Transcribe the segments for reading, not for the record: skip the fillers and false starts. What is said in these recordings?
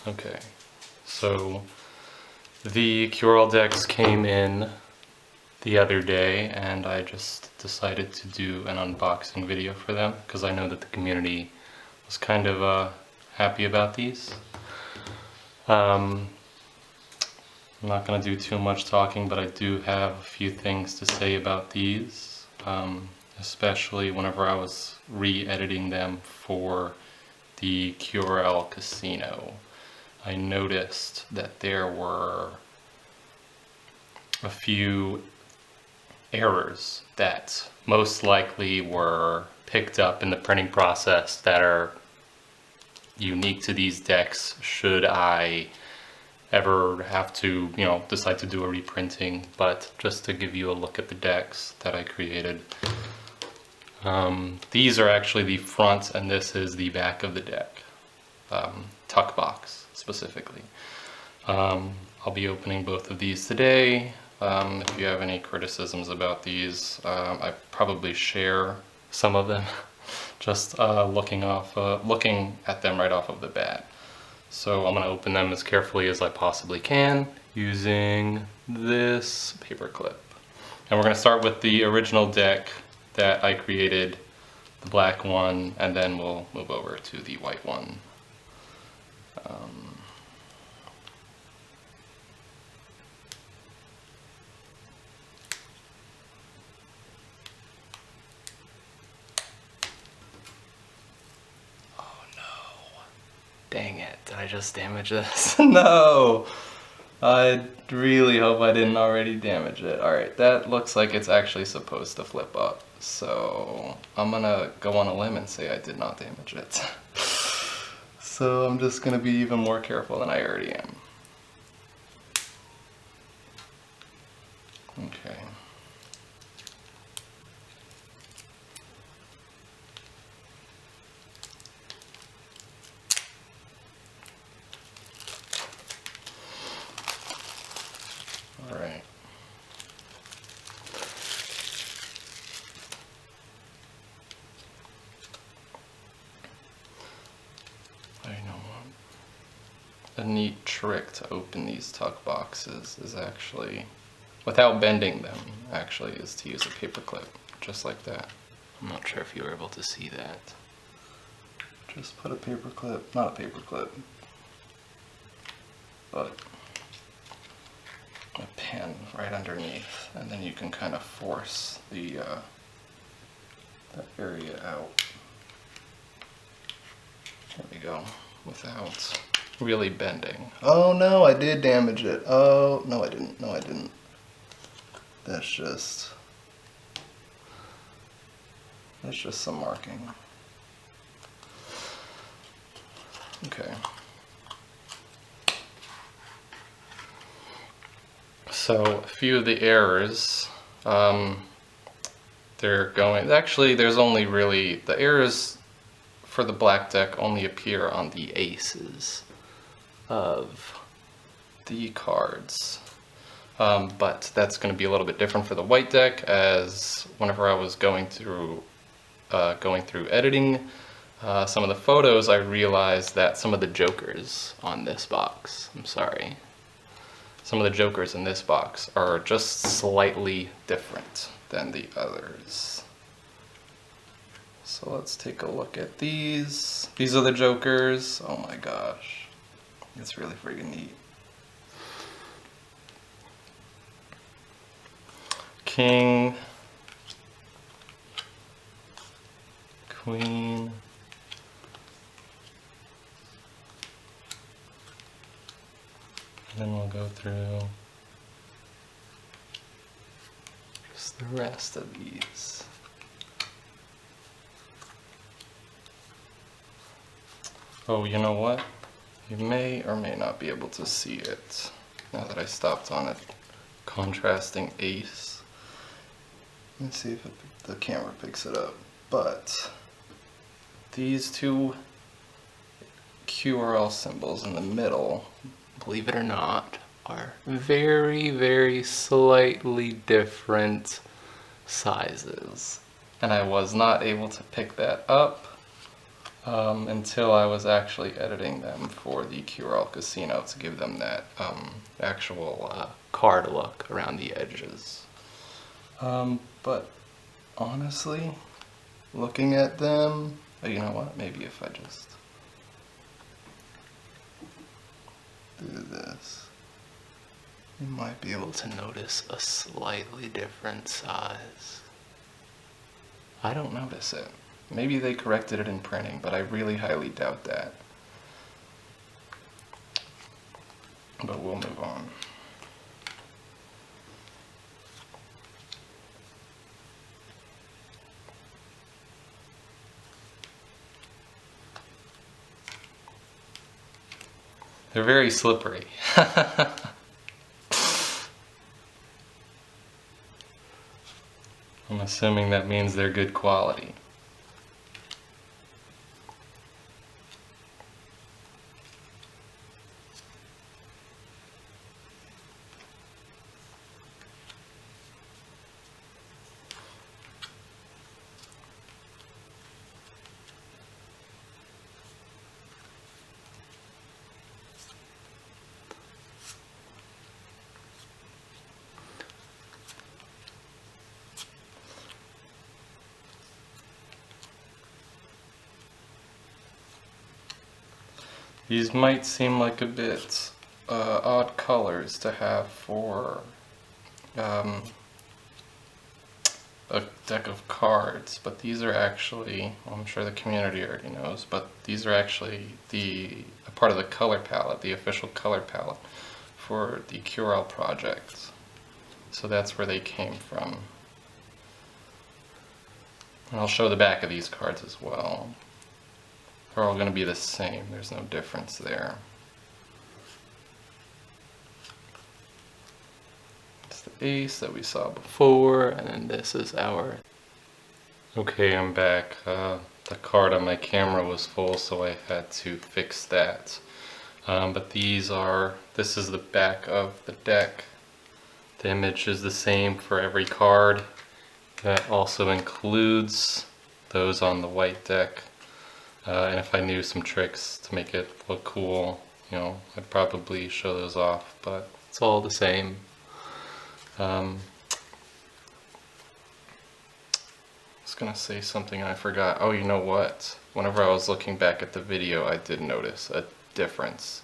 Okay, so the QRL decks came in the other day and I just decided to do an unboxing video for them because I know that the community was kind of happy about these. I'm not going to do too much talking, but I do have a few things to say about these, especially whenever I was re-editing them for the QRL Casino. I noticed that there were a few errors that most likely were picked up in the printing process that are unique to these decks should I ever have to, decide to do a reprinting. But just to give you a look at the decks that I created, these are actually the front and this is the back of the deck, tuck box specifically. I'll be opening both of these today. If you have any criticisms about these, I probably share some of them just looking at them right off of the bat. So I'm going to open them as carefully as I possibly can using this paper clip. And we're going to start with the original deck that I created, the black one, and then we'll move over to the white one. Dang it, did I just damage this? No! I really hope I didn't already damage it. Alright, that looks like it's actually supposed to flip up. So I'm gonna go on a limb and say I did not damage it. So I'm just gonna be even more careful than I already am. Okay. Alright. I know a neat trick to open these tuck boxes is actually, without bending them, actually, is to use a paper clip, just like that. I'm not sure if you were able to see that. Just put a paper clip, not a paper clip, but a pin right underneath, and then you can kind of force the that area out. There we go, without really bending. Oh no, I did damage it. Oh, no I didn't, no I didn't. That's just some marking. Okay. So a few of the errors, there's only really, the errors for the black deck only appear on the aces of the cards. But that's going to be a little bit different for the white deck, as whenever I was going through editing some of the photos, I realized that some of the jokers on this box, some of the jokers in this box are just slightly different than the others. So let's take a look at these. These are the jokers. Oh my gosh. It's really freaking neat. King, Queen, and then we'll go through just the rest of these. Oh, you know what? You may or may not be able to see it now that I stopped on it. Contrasting ace. Let's see if the camera picks it up. But these two QRL symbols in the middle, believe it or not, are very, very slightly different sizes. And I was not able to pick that up until I was actually editing them for the QRL Casino to give them that actual card look around the edges. But honestly, looking at them, you know what, maybe if I just do this, you might be able to notice a slightly different size. I don't notice it. Maybe they corrected it in printing, but I really highly doubt that. But we'll move on. They're very slippery. I'm assuming that means they're good quality. These might seem like a bit odd colors to have for a deck of cards, but these are actually, well, I'm sure the community already knows, but these are actually a part of the color palette, the official color palette for the QRL project. So that's where they came from. And I'll show the back of these cards as well. They're all going to be the same, there's no difference there. It's the ace that we saw before, and then this is our... Okay, I'm back. The card on my camera was full, so I had to fix that. But this is the back of the deck. The image is the same for every card. That also includes those on the white deck. And if I knew some tricks to make it look cool, you know, I'd probably show those off, but it's all the same. I was gonna say something I forgot. Oh, you know what? Whenever I was looking back at the video, I did notice a difference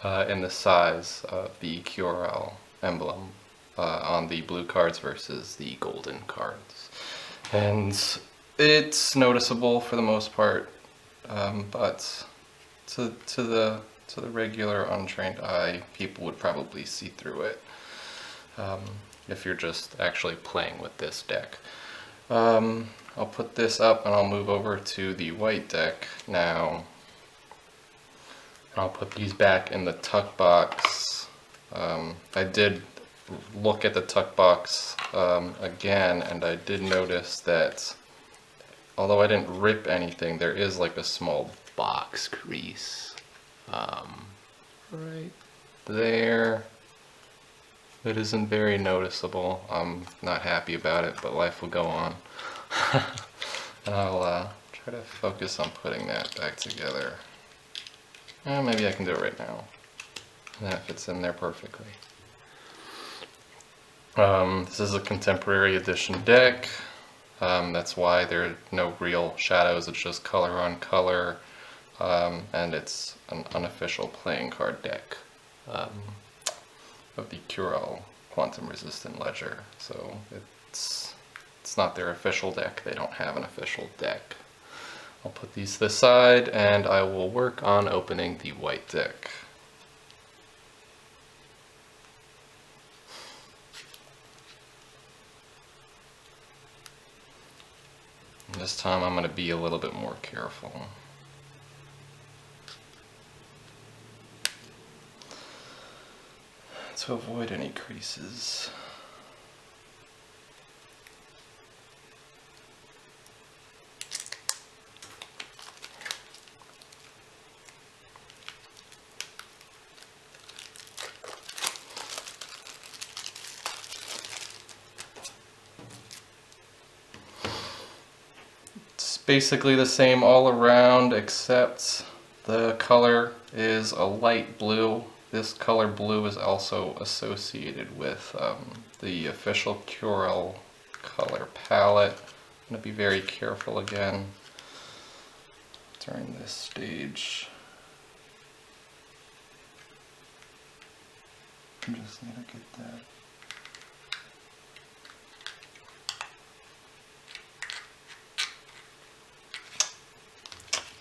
in the size of the QRL emblem on the blue cards versus the golden cards. And it's noticeable for the most part. But to the regular untrained eye, people would probably see through it if you're just actually playing with this deck. I'll put this up and I'll move over to the white deck now. And I'll put these back in the tuck box. I did look at the tuck box again, and I did notice that although I didn't rip anything, there is like a small box crease right there. It isn't very noticeable. I'm not happy about it, but life will go on. And I'll try to focus on putting that back together. Maybe I can do it right now. And that fits in there perfectly. This is a contemporary edition deck. That's why there are no real shadows, it's just color on color, and it's an unofficial playing card deck of the QRL Quantum Resistant Ledger. So it's not their official deck, they don't have an official deck. I'll put these to the side and I will work on opening the white deck. This time I'm going to be a little bit more careful. To avoid any creases. basically the same all around, except the color is a light blue. This color blue is also associated with the official QRL color palette. I'm going to be very careful again during this stage. I just need to get that.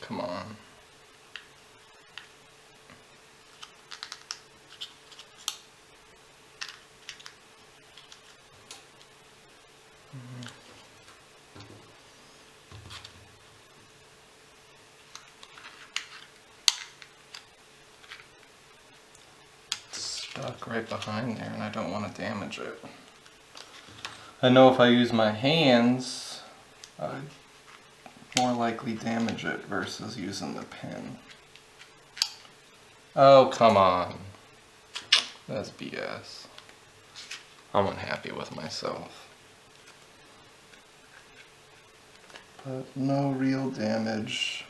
Come on. Stuck right behind there and I don't want to damage it. I know if I use my hands, I'd more likely damage it versus using the pen. Oh, come on. That's BS. I'm unhappy with myself. But no real damage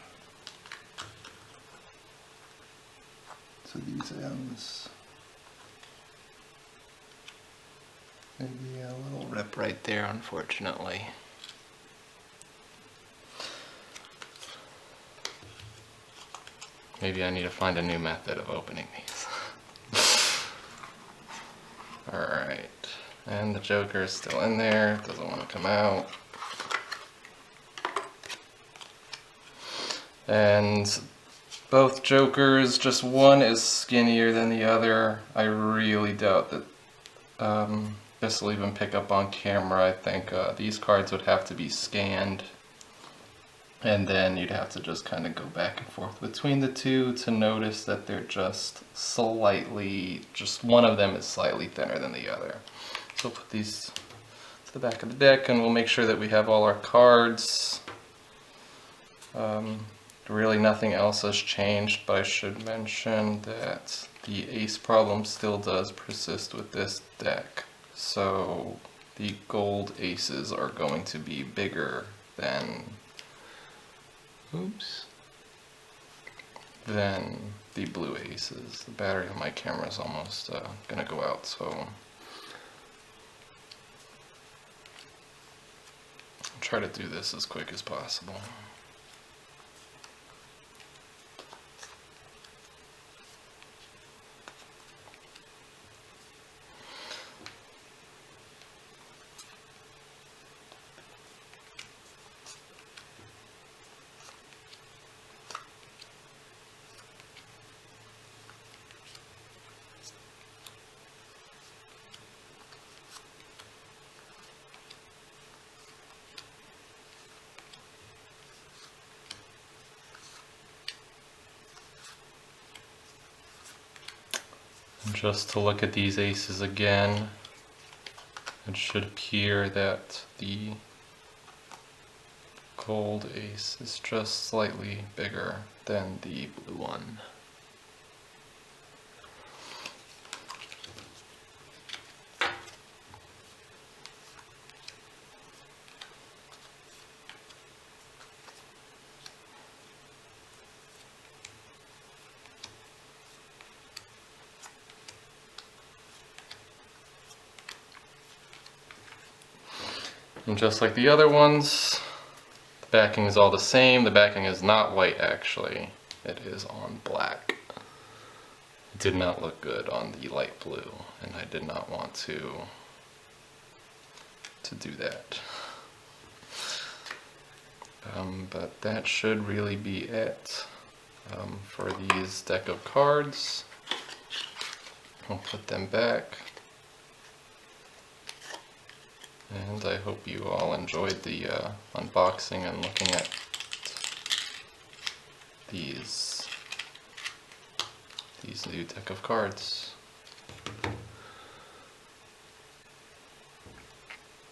to these ends. Maybe a little rip right there, unfortunately. Maybe I need to find a new method of opening these. Alright, and the Joker is still in there, doesn't want to come out. And both Jokers, just one is skinnier than the other. I really doubt that this will even pick up on camera. I think these cards would have to be scanned, and then you'd have to just kind of go back and forth between the two to notice that they're just slightly, just one of them is slightly thinner than the other. So we'll put these to the back of the deck and we'll make sure that we have all our cards. Really nothing else has changed, but I should mention that the ace problem still does persist with this deck. So the gold aces are going to be bigger than than the blue aces. The battery on my camera is almost gonna go out, so I'll try to do this as quick as possible. And just to look at these aces again, it should appear that the gold ace is just slightly bigger than the blue one. And just like the other ones, the backing is all the same. The backing is not white actually, it is on black. It did not look good on the light blue, and I did not want to do that. But that should really be it for these deck of cards. I'll put them back. And I hope you all enjoyed the unboxing and looking at these new deck of cards.